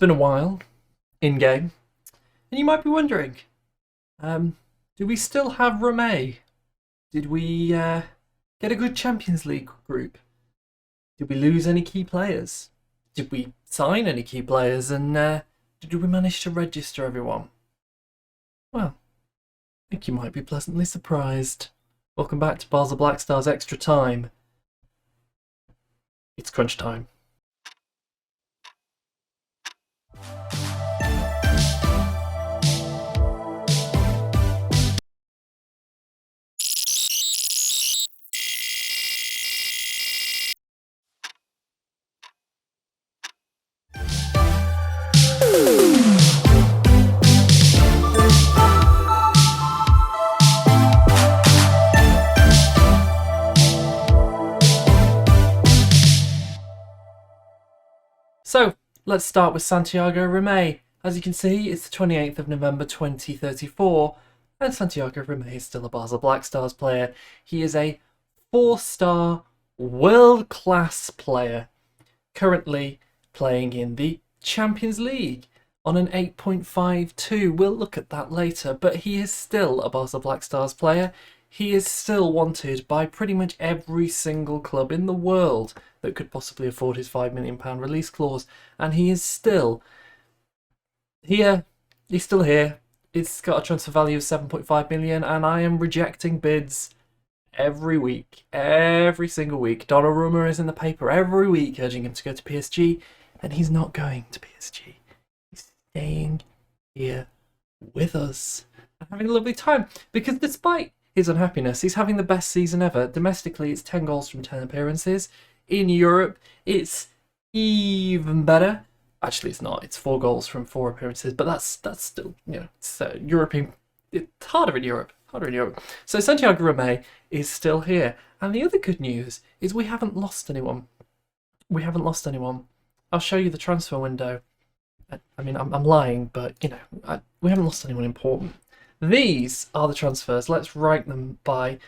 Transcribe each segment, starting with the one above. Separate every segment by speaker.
Speaker 1: been a while in game, and you might be wondering, do we still have Rame? Did we get a good Champions League group? Did we lose any key players? Did we sign any key players? And did we manage to register everyone? Well, I think you might be pleasantly surprised. Welcome back to Basel Black Stars Extra Time. It's crunch time. So, let's start with Santiago Rame. As you can see, it's the 28th of November 2034, and Santiago Rame is still a Basel Black Stars player. He is a 4-star world-class player, currently playing in the Champions League on an 8.52. We'll look at that later, but he is still a Basel Black Stars player. He is still wanted by pretty much every single club in the world that could possibly afford his £5 million release clause. And he is still here. He's still here. It's got a transfer value of 7.5 million, and I am rejecting bids every week. Every single week. Donnarumma is in the paper every week urging him to go to PSG, and he's not going to PSG. He's staying here with us and having a lovely time. Because despite his unhappiness, he's having the best season ever. Domestically, it's 10 goals from 10 appearances. In Europe, it's even better. Actually, it's not. It's 4 goals from 4 appearances, but that's still, it's European. It's harder in Europe. So Santiago Rame is still here. And the other good news is we haven't lost anyone. I'll show you the transfer window. I mean, I'm lying, but, we haven't lost anyone important. These are the transfers. Let's rank them by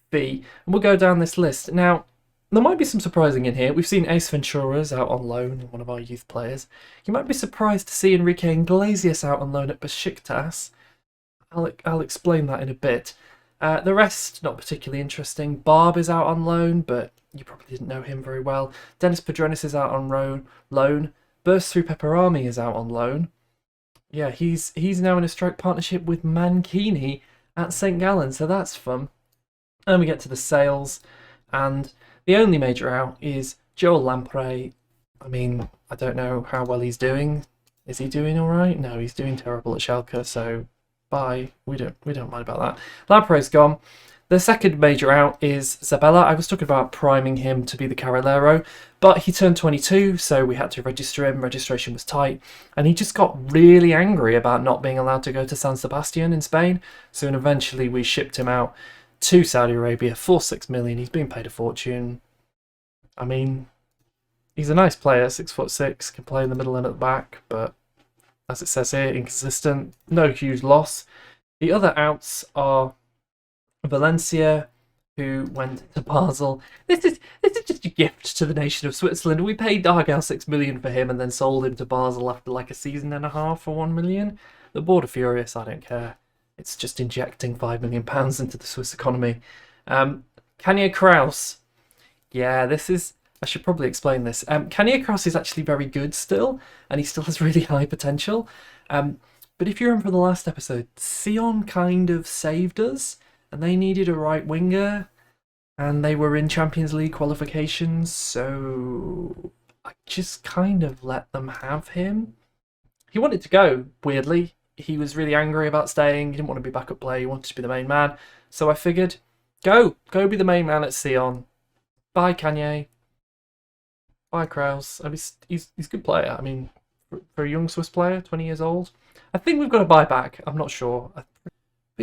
Speaker 1: fee. And we'll go down this list. Now, there might be some surprising in here. We've seen Ace Ventura's out on loan, one of our youth players. You might be surprised to see Enrique Iglesias out on loan at Besiktas. I'll explain that in a bit. The rest, not particularly interesting. Barb is out on loan, but you probably didn't know him very well. Dennis Pedronis is out on loan. Burst Through Peperami is out on loan. Yeah, he's now in a stroke partnership with Mancini at St. Gallen, so that's fun. And we get to the sales, and the only major out is Joel Lamprey. I mean, I don't know how well he's doing. Is he doing all right? No, he's doing terrible at Schalke, so bye. We don't mind about that. Lamprey's gone. The second major out is Zabella. I was talking about priming him to be the Carrilero, but he turned 22, so we had to register him. Registration was tight, and he just got really angry about not being allowed to go to San Sebastian in Spain. So eventually we shipped him out to Saudi Arabia for 6 million. He's been paid a fortune. I mean, he's a nice player, 6'6", can play in the middle and at the back, but as it says here, inconsistent. No huge loss. The other outs are Valencia, who went to Basel. This is just a gift to the nation of Switzerland. We paid Dargel 6 million for him and then sold him to Basel after like a season and a half for 1 million. The board are furious. I don't care. It's just injecting £5 million into the Swiss economy. Kanye Kraus. Yeah, I should probably explain this. Kanye Kraus is actually very good still, and he still has really high potential. But if you remember from the last episode, Sion kind of saved us, and they needed a right winger, and they were in Champions League qualifications, so I just kind of let them have him. He wanted to go, weirdly. He was really angry about staying. He didn't want to be backup player. He wanted to be the main man. So I figured, go be the main man at Sion. Bye, Kanye. Bye, Kraus. I mean, he's a good player. I mean, for a young Swiss player, 20 years old. I think we've got to buy back. I'm not sure. But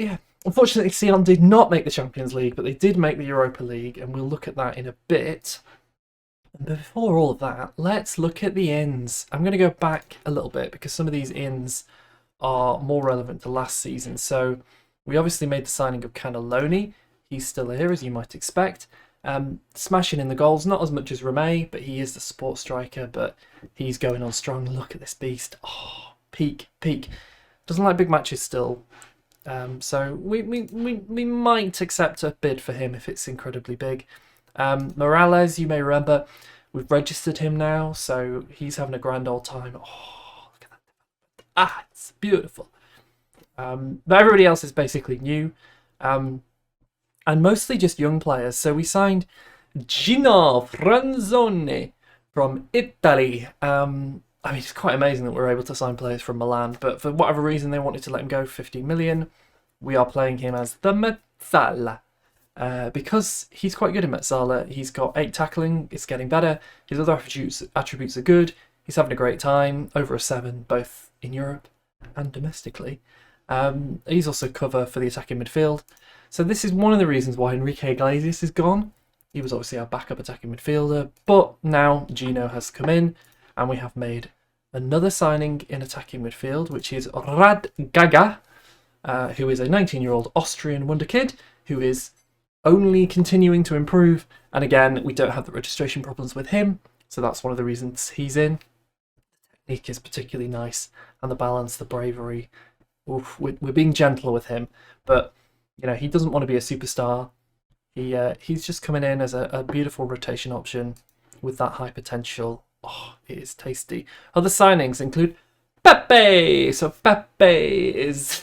Speaker 1: yeah, unfortunately, Sion did not make the Champions League, but they did make the Europa League, and we'll look at that in a bit. And before all of that, let's look at the ins. I'm going to go back a little bit because some of these ins are more relevant to last season. So we obviously made the signing of Cannelloni. He's still here, as you might expect. Smashing in the goals, not as much as Rame, but he is the support striker, but he's going on strong. Look at this beast. Oh, peak. Doesn't like big matches still. So we might accept a bid for him if it's incredibly big. Morales, you may remember, we've registered him now, so he's having a grand old time. Oh, look at that. It's beautiful. But everybody else is basically new. And mostly just young players. So we signed Gino Franzoni from Italy. I mean, it's quite amazing that we're able to sign players from Milan, but for whatever reason they wanted to let him go for 15 million. We are playing him as the Mezzala. Because he's quite good in Mezzala. He's got 8 tackling, it's getting better. His other attributes are good. He's having a great time, over a 7, both in Europe and domestically. He's also cover for the attacking midfield. So this is one of the reasons why Enrique Iglesias is gone. He was obviously our backup attacking midfielder, but now Gino has come in, and we have made another signing in attacking midfield, which is Rad Gaga, who is a 19-year-old Austrian wonder kid, who is only continuing to improve. And again, we don't have the registration problems with him, so that's one of the reasons he's in. The technique is particularly nice, and the balance, the bravery. Oof, we're being gentle with him, but you know, he doesn't want to be a superstar. He's just coming in as a beautiful rotation option with that high potential. Oh, it is tasty. Other signings include Pepe. So Pepe is...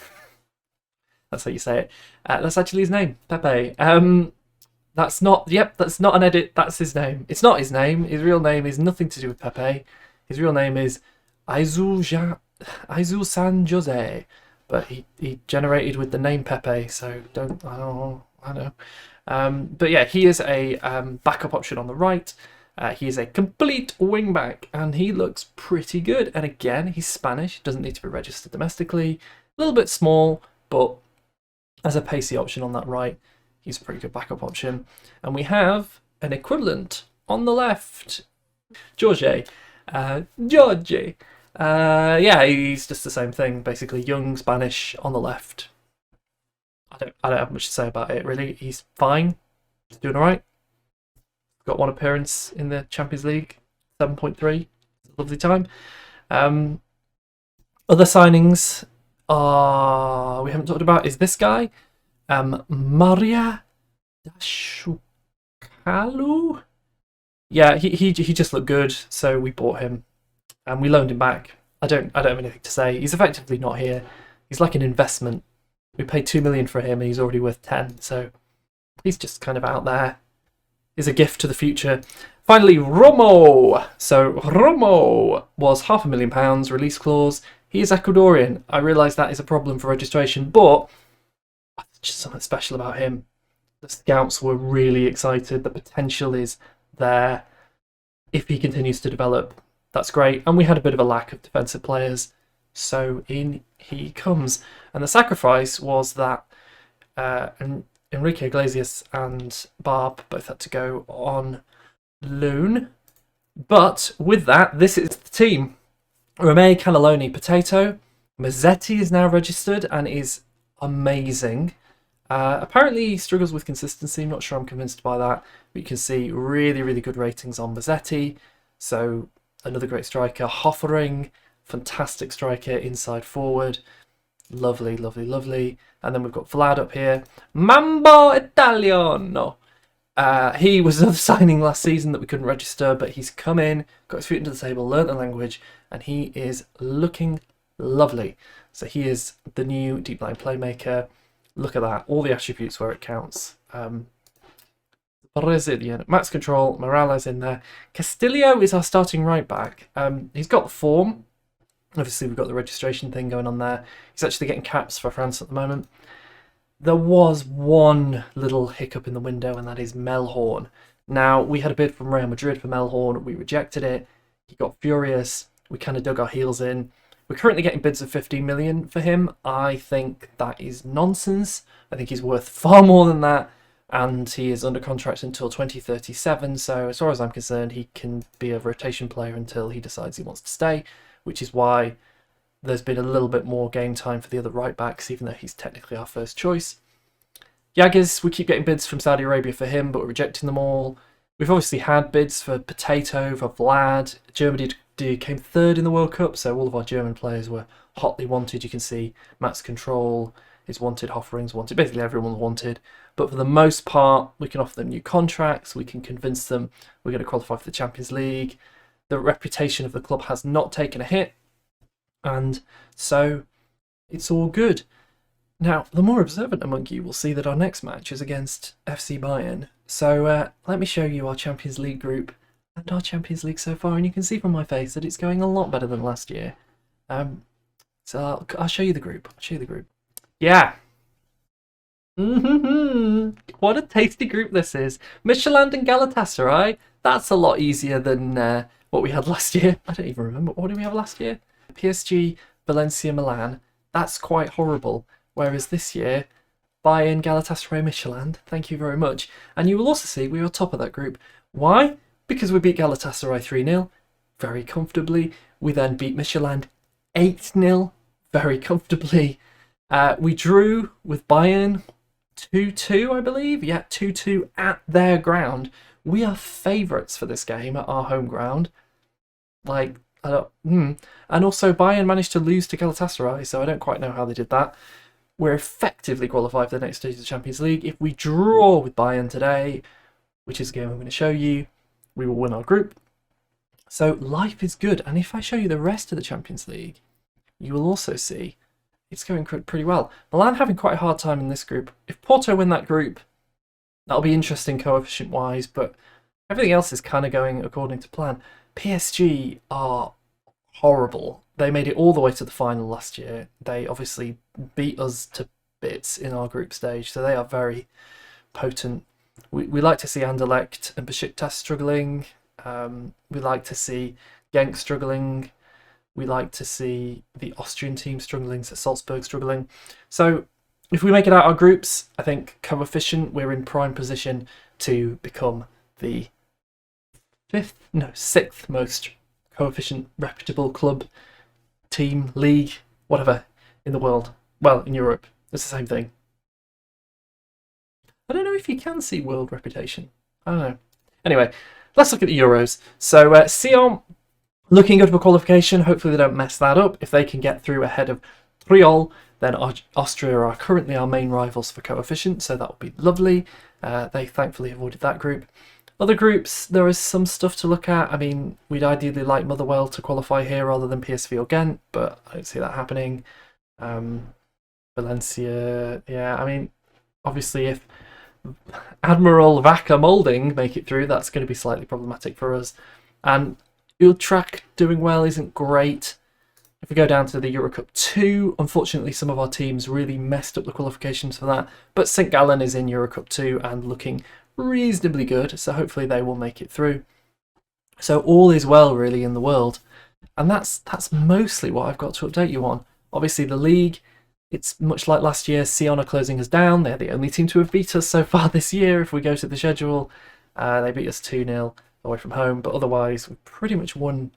Speaker 1: that's how you say it. That's actually his name, Pepe. That's not an edit. That's his name. It's not his name. His real name is nothing to do with Pepe. His real name is Aizu San Jose. But he generated with the name Pepe, so I know. But yeah, he is a backup option on the right. He is a complete wingback, and he looks pretty good. And again, he's Spanish, doesn't need to be registered domestically. A little bit small, but as a pacey option on that right, he's a pretty good backup option. And we have an equivalent on the left, Jorge. Yeah, he's just the same thing, basically. Young Spanish on the left. I don't have much to say about it, really. He's fine. He's doing all right. Got one appearance in the Champions League, 7.3. It's a lovely time. Other signings we haven't talked about is this guy, Maria Dashukalu. Yeah, he just looked good, so we bought him. And we loaned him back. I don't have anything to say. He's effectively not here. He's like an investment. We paid 2 million for him, and he's already worth 10. So he's just kind of out there. He's a gift to the future. Finally, Romo. So Romo was £500,000 release clause. He is Ecuadorian. I realise that is a problem for registration, but there's just something special about him. The scouts were really excited. The potential is there. If he continues to develop, that's great. And we had a bit of a lack of defensive players, so in he comes. And the sacrifice was that Enrique Iglesias and Barb both had to go on loan. But with that, this is the team. Rome, Cannelloni, Potato. Mazzetti is now registered and is amazing. Apparently he struggles with consistency. Not sure I'm convinced by that. But you can see really, really good ratings on Mazzetti. So another great striker. Hoffering, fantastic striker, inside forward. Lovely, lovely, lovely. And then we've got Vlad up here. Mambo Italiano. He was another signing last season that we couldn't register, but he's come in, got his feet into the table, learnt the language, and he is looking lovely. So he is the new deep line playmaker. Look at that, all the attributes where it counts. Brazilian, max control, Morales in there. Castillo is our starting right back. He's got the form. Obviously, we've got the registration thing going on there. He's actually getting caps for France at the moment. There was one little hiccup in the window, and that is Melhorn. Now, we had a bid from Real Madrid for Melhorn. We rejected it. He got furious. We kind of dug our heels in. We're currently getting bids of 15 million for him. I think that is nonsense. I think he's worth far more than that. And he is under contract until 2037. So as far as I'm concerned, he can be a rotation player until he decides he wants to stay, which is why there's been a little bit more game time for the other right backs, even though he's technically our first choice. Jagiz, we keep getting bids from Saudi Arabia for him, but we're rejecting them all. We've obviously had bids for Potato, for Vlad. Germany came third in the World Cup, so all of our German players were hotly wanted. You can see Max Control is wanted, Hoffering's wanted, basically everyone's wanted. But for the most part, we can offer them new contracts, we can convince them we're going to qualify for the Champions League. The reputation of the club has not taken a hit, and so it's all good. Now, the more observant among you will see that our next match is against FC Bayern. So let me show you our Champions League group and our Champions League so far, and you can see from my face that it's going a lot better than last year. So I'll show you the group. Yeah. What a tasty group this is. Midtjylland and Galatasaray. That's a lot easier than what we had last year. I don't even remember. What did we have last year? PSG, Valencia, Milan. That's quite horrible. Whereas this year, Bayern, Galatasaray, Midtjylland. Thank you very much. And you will also see we are top of that group. Why? Because we beat Galatasaray 3-0 very comfortably. We then beat Midtjylland 8-0 very comfortably. We drew with Bayern 2-2, I believe. Yeah, 2-2 at their ground. We are favourites for this game at our home ground. And also Bayern managed to lose to Galatasaray, so I don't quite know how they did that. We're effectively qualified for the next stage of the Champions League. If we draw with Bayern today, which is a game I'm going to show you, we will win our group. So life is good. And if I show you the rest of the Champions League, you will also see it's going pretty well. Milan having quite a hard time in this group. If Porto win that group, that'll be interesting coefficient-wise, but everything else is kind of going according to plan. PSG are horrible. They made it all the way to the final last year. They obviously beat us to bits in our group stage, so they are very potent. We like to see Anderlecht and Besiktas struggling. We like to see Genk struggling. We like to see the Austrian team struggling, so Salzburg struggling. So if we make it out our groups, I think coefficient, we're in prime position to become the sixth most coefficient reputable club, team, league, whatever, in the world. Well, in Europe. It's the same thing. I don't know if you can see world reputation. I don't know. Anyway, let's look at the Euros. So Sion looking good for qualification. Hopefully they don't mess that up. If they can get through ahead of Triol, then Austria are currently our main rivals for coefficient, so that would be lovely. They thankfully avoided that group. Other groups, there is some stuff to look at. I mean, we'd ideally like Motherwell to qualify here rather than PSV or Ghent, but I don't see that happening. Valencia, yeah, I mean, obviously if Admiral Vaca Moulding make it through, that's going to be slightly problematic for us. And Utrecht doing well isn't great. If we go down to the Euro Cup 2, unfortunately some of our teams really messed up the qualifications for that, but St Gallen is in Euro Cup 2 and looking reasonably good, so hopefully they will make it through. So all is well really in the world, and that's mostly what I've got to update you on. Obviously the league, it's much like last year. Sion are closing us down. They're the only team to have beat us so far this year if we go to the schedule. They beat us 2-0 away from home, but otherwise we've pretty much won.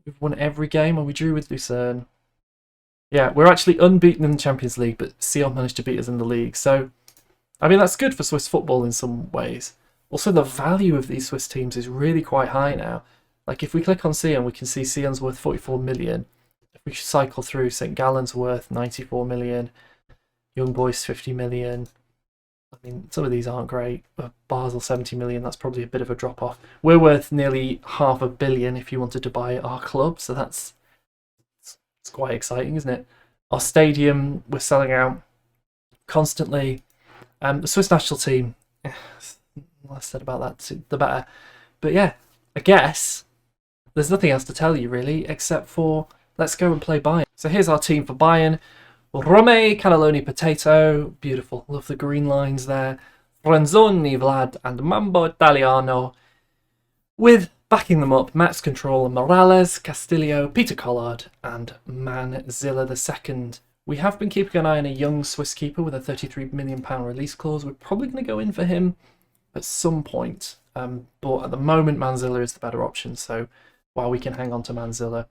Speaker 1: We've won every game, and we drew with Lucerne. Yeah, we're actually unbeaten in the Champions League, but Sion managed to beat us in the league, so I mean, that's good for Swiss football in some ways. Also, the value of these Swiss teams is really quite high now. Like, if we click on Sion, we can see Sion's worth 44 million. If we cycle through, St Gallen's worth 94 million. Young Boys 50 million. I mean, some of these aren't great. Basel 70 million, that's probably a bit of a drop-off. We're worth nearly $500 million if you wanted to buy our club, so that's it's quite exciting, isn't it? Our stadium, we're selling out constantly. The Swiss national team, the less said about that, the better. But yeah, I guess there's nothing else to tell you really, except for let's go and play Bayern. So here's our team for Bayern. Rome, Cannelloni, Potato, beautiful, love the green lines there. Franzoni, Vlad, and Mambo Italiano. With backing them up, Max Control, Morales, Castillo, Peter Collard, and Manzilla II. We have been keeping an eye on a young Swiss keeper with a £33 million release clause. We're probably going to go in for him at some point. But at the moment, Manzilla is the better option. So while we can hang on to Manzilla,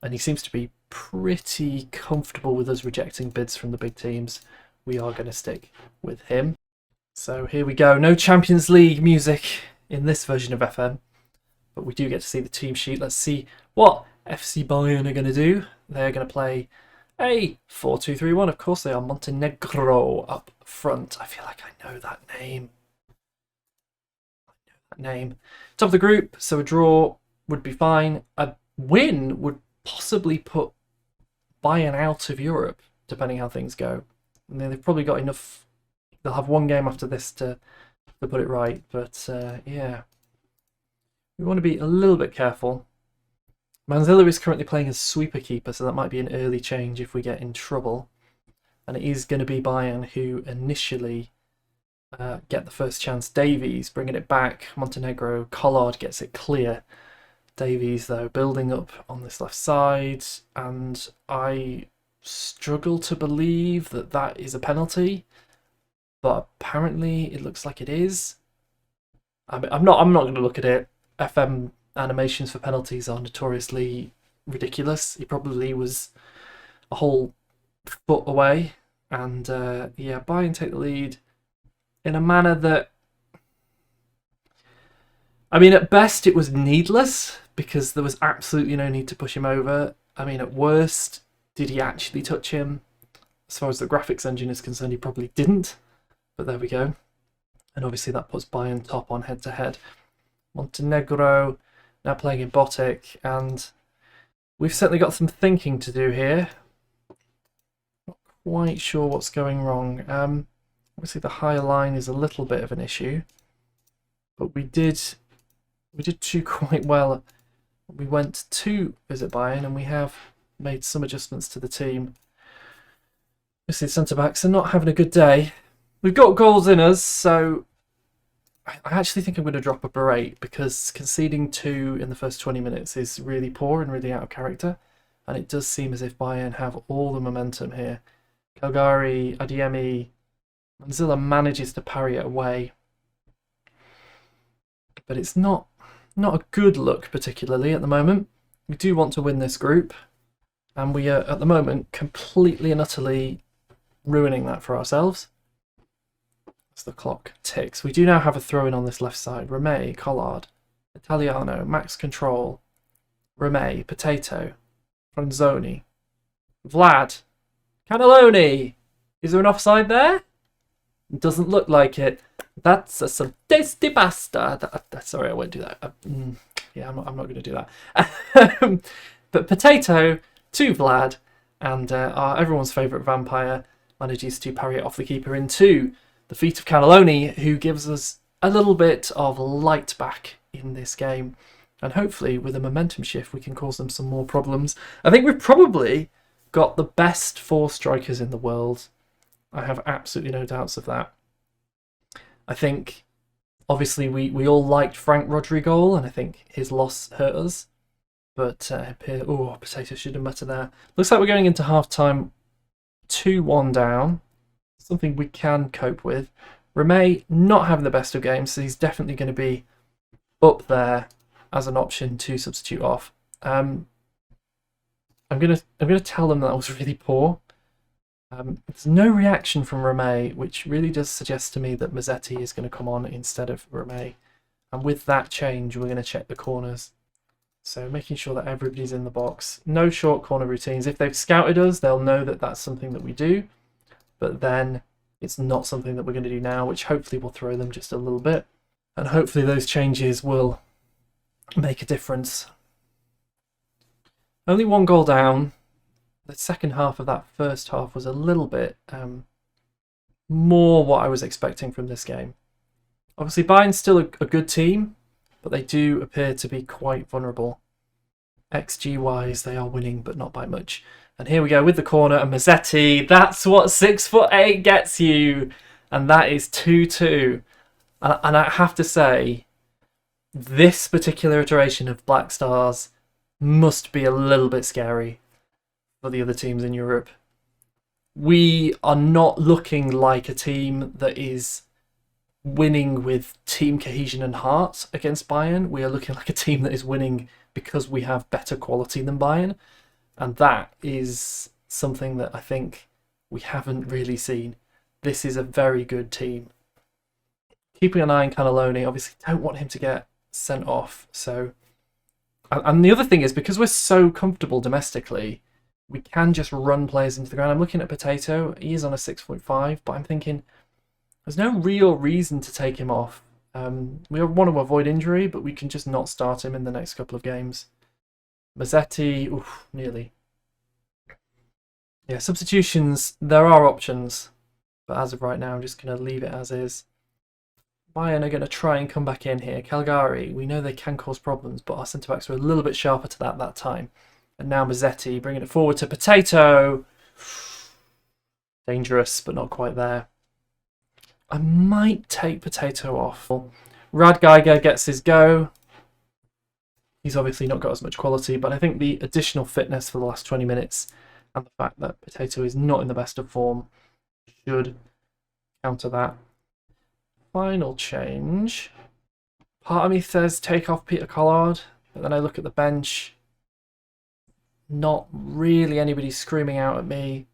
Speaker 1: and he seems to be pretty comfortable with us rejecting bids from the big teams, we are going to stick with him. So here we go. No Champions League music in this version of FM, but we do get to see the team sheet. Let's see what FC Bayern are going to do. They're going to play a 4-2-3-1. Of course they are. Montenegro up front. I feel like I know that name. Top of the group, so a draw would be fine. A win would possibly put Bayern out of Europe, depending how things go. And then they've probably got enough. They'll have one game after this to put it right. But yeah, we want to be a little bit careful. Manzilla is currently playing as sweeper keeper, so that might be an early change if we get in trouble. And it is going to be Bayern who initially get the first chance. Davies bringing it back. Montenegro. Collard gets it clear. Davies, though, building up on this left side. And I struggle to believe that that is a penalty. But apparently it looks like it is. I'm not going to look at it. FM animations for penalties are notoriously ridiculous. He probably was a whole foot away. And yeah, Bayern take the lead in a manner that, I mean, at best it was needless because there was absolutely no need to push him over. I mean, at worst, did he actually touch him? As far as the graphics engine is concerned, he probably didn't. But there we go. And obviously that puts Bayern top on head-to-head. Montenegro now playing in Botic, and we've certainly got some thinking to do here. Not quite sure what's going wrong. Obviously the higher line is a little bit of an issue, but we did do quite well. We went to visit Bayern and we have made some adjustments to the team. Obviously centre-backs are not having a good day. We've got goals in us, so I actually think I'm going to drop a berate because conceding 2 in the first 20 minutes is really poor and really out of character, and it does seem as if Bayern have all the momentum here. Calgary, Adiemi, Manzilla manages to parry it away, but it's not a good look particularly at the moment. We do want to win this group, and we are at the moment completely and utterly ruining that for ourselves. As the clock ticks, we do now have a throw-in on this left side. Remey, Collard, Italiano, Max Control, Remey, Potato, Franzoni, Vlad, Cannelloni. Is there an offside there? It doesn't look like it. That's some tasty pasta. Sorry, I won't do that. Yeah, I'm not going to do that. But Potato to Vlad, and everyone's favourite vampire manages to parry it off the keeper into the feet of Cannelloni, who gives us a little bit of light back in this game. And hopefully, with a momentum shift, we can cause them some more problems. I think we've probably got the best 4 strikers in the world. I have absolutely no doubts of that. I think, obviously, we all liked Frank Rodrigo, and I think his loss hurt us. But, Potato should have better there. Looks like we're going into half-time 2-1 down. Something we can cope with. Remey not having the best of games, so he's definitely going to be up there as an option to substitute off. I'm gonna tell them that was really poor. There's no reaction from Remey, which really does suggest to me that Mazzetti is going to come on instead of Remey. And with that change, we're going to check the corners. So making sure that everybody's in the box. No short corner routines. If they've scouted us, they'll know that that's something that we do. But then it's not something that we're going to do now, which hopefully will throw them just a little bit. And hopefully those changes will make a difference. Only 1 goal down. The second half of that first half was a little bit more what I was expecting from this game. Obviously, Bayern's still a good team, but they do appear to be quite vulnerable. XG-wise, they are winning, but not by much. And here we go with the corner, and Mazzetti. That's what 6'8" gets you. And that is 2-2. And I have to say, this particular iteration of Black Stars must be a little bit scary for the other teams in Europe. We are not looking like a team that is winning with team cohesion and heart against Bayern. We are looking like a team that is winning because we have better quality than Bayern. And that is something that I think we haven't really seen. This is a very good team. keeping an eye on Cannelloni. Obviously, don't want him to get sent off. So, and the other thing is, because we're so comfortable domestically, we can just run players into the ground. I'm looking at Potato. He is on a 6.5, but I'm thinking there's no real reason to take him off. We want to avoid injury, but we can just not start him in the next couple of games. Mazzetti, oof, nearly. Yeah, substitutions, there are options, but as of right now, I'm just going to leave it as is. Bayern are going to try and come back in here. Caligari, we know they can cause problems, but our centre-backs were a little bit sharper to that time. And now Mazzetti, bringing it forward to Potato. Dangerous, but not quite there. I might take Potato off. Radgeiger gets his go. He's obviously not got as much quality, but I think the additional fitness for the last 20 minutes and the fact that Potato is not in the best of form should counter that. Final change. Part of me says take off Peter Collard, but then I look at the bench. Not really anybody screaming out at me.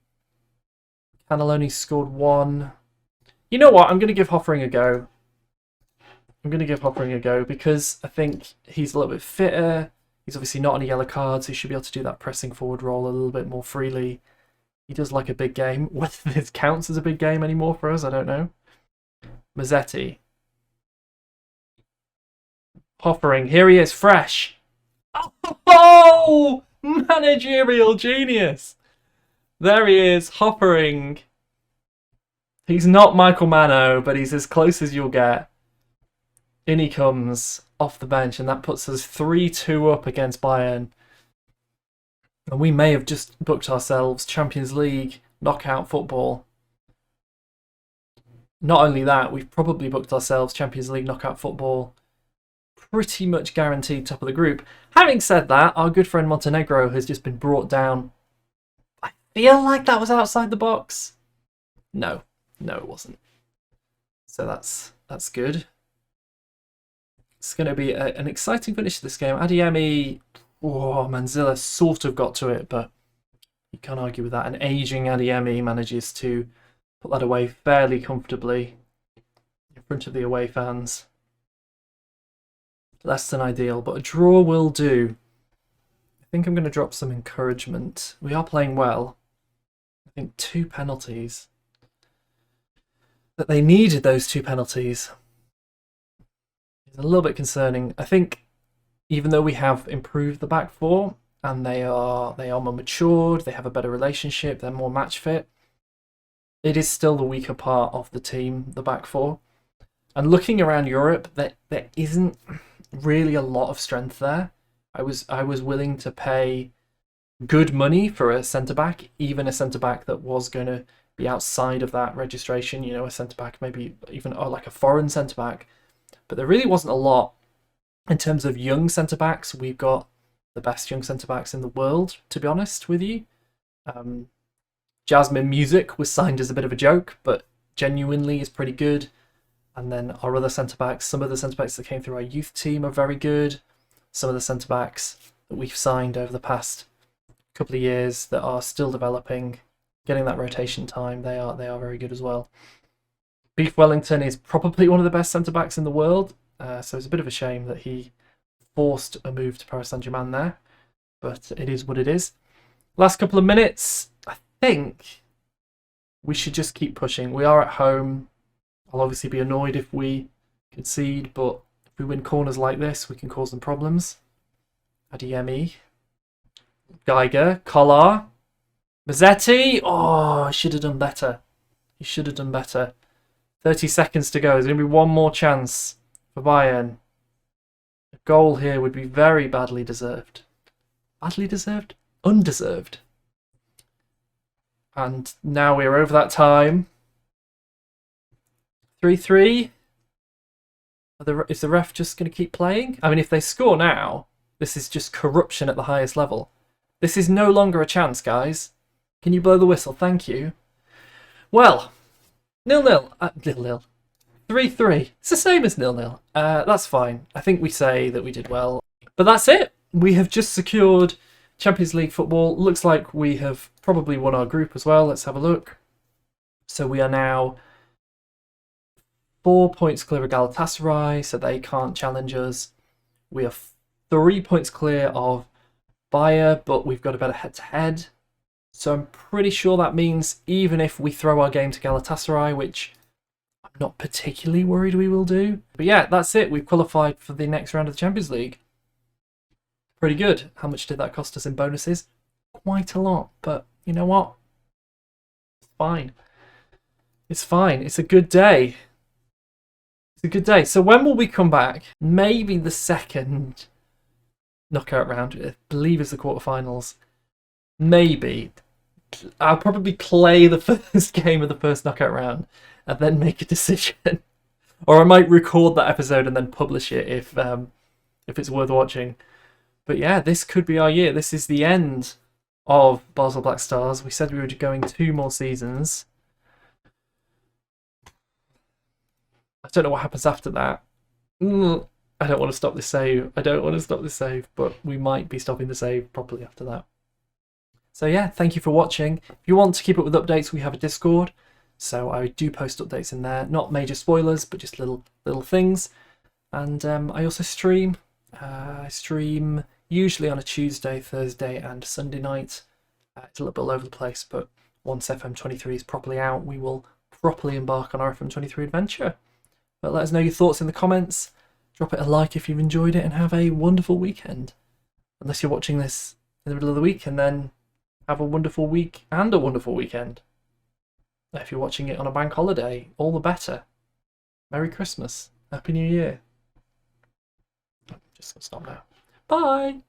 Speaker 1: Cannelloni scored 1. You know what? I'm going to give Hoffering a go. Because I think he's a little bit fitter. He's obviously not on a yellow card, so he should be able to do that pressing forward role a little bit more freely. He does like a big game. Whether this counts as a big game anymore for us, I don't know. Mazzetti. Hoffering. Here he is, fresh. Oh! Managerial genius. There he is, Hoffering. He's not Michael Mano, but he's as close as you'll get. In he comes off the bench, and that puts us 3-2 up against Bayern. And we may have just booked ourselves Champions League knockout football. Not only that, we've probably booked ourselves Champions League knockout football. Pretty much guaranteed top of the group. Having said that, our good friend Montenegro has just been brought down. I feel like that was outside the box. No, it wasn't. So that's good. It's going to be an exciting finish to this game. Adeyemi, Manzilla sort of got to it, but you can't argue with that. An ageing Adeyemi manages to put that away fairly comfortably in front of the away fans. Less than ideal, but a draw will do. I think I'm going to drop some encouragement. We are playing well. I think 2 penalties. That they needed those 2 penalties. It's a little bit concerning. I think even though we have improved the back four and they are more matured, they have a better relationship, they're more match fit, it is still the weaker part of the team, the back four. And looking around Europe, there isn't really a lot of strength there. I was willing to pay good money for a centre-back, even a centre-back that was going to be outside of that registration, a centre-back, maybe even like a foreign centre-back. But there really wasn't a lot in terms of young centre-backs. We've got the best young centre-backs in the world, to be honest with you. Jasmine Music was signed as a bit of a joke, but genuinely is pretty good. And then our other centre-backs, some of the centre-backs that came through our youth team are very good. Some of the centre-backs that we've signed over the past couple of years that are still developing, getting that rotation time, they are very good as well. Beef Wellington is probably one of the best centre-backs in the world, so it's a bit of a shame that he forced a move to Paris Saint-Germain there, but it is what it is. Last couple of minutes, I think we should just keep pushing. We are at home. I'll obviously be annoyed if we concede, but if we win corners like this, we can cause them problems. Adeyemi, Geiger, Collard, Mazzetti. Oh, he should have done better. 30 seconds to go. There's going to be one more chance for Bayern. A goal here would be very badly deserved. Badly deserved? Undeserved. And now we're over that time. 3-3. Is the ref just going to keep playing? I mean, if they score now, this is just corruption at the highest level. This is no longer a chance, guys. Can you blow the whistle? Thank you. Well, 0-0. 0-0. 3-3. It's the same as 0-0. That's fine. I think we say that we did well. But that's it. We have just secured Champions League football. Looks like we have probably won our group as well. Let's have a look. So we are now 4 points clear of Galatasaray, so they can't challenge us. We are 3 points clear of Bayer, but we've got a better head-to-head. So I'm pretty sure that means even if we throw our game to Galatasaray, which I'm not particularly worried we will do. But yeah, that's it. We've qualified for the next round of the Champions League. Pretty good. How much did that cost us in bonuses? Quite a lot, but you know what? It's fine. It's fine. It's a good day. It's a good day. So when will we come back? Maybe the second knockout round. I believe it's the quarterfinals. Maybe. I'll probably play the first game of the first knockout round and then make a decision. Or I might record that episode and then publish it if it's worth watching. But yeah, this could be our year. This is the end of Basel Black Stars. We said we were going 2 more seasons. I don't know what happens after that. I don't want to stop this save. But we might be stopping the save properly after that. So yeah, thank you for watching. If you want to keep up with updates, we have a Discord. So I do post updates in there. Not major spoilers, but just little things. And I also stream. I stream usually on a Tuesday, Thursday and Sunday night. It's a little bit all over the place, but once FM23 is properly out, we will properly embark on our FM23 adventure. But let us know your thoughts in the comments. Drop it a like if you've enjoyed it and have a wonderful weekend. Unless you're watching this in the middle of the week, and then have a wonderful week and a wonderful weekend. If you're watching it on a bank holiday, all the better. Merry Christmas. Happy New Year. I'm just going to stop now. Bye!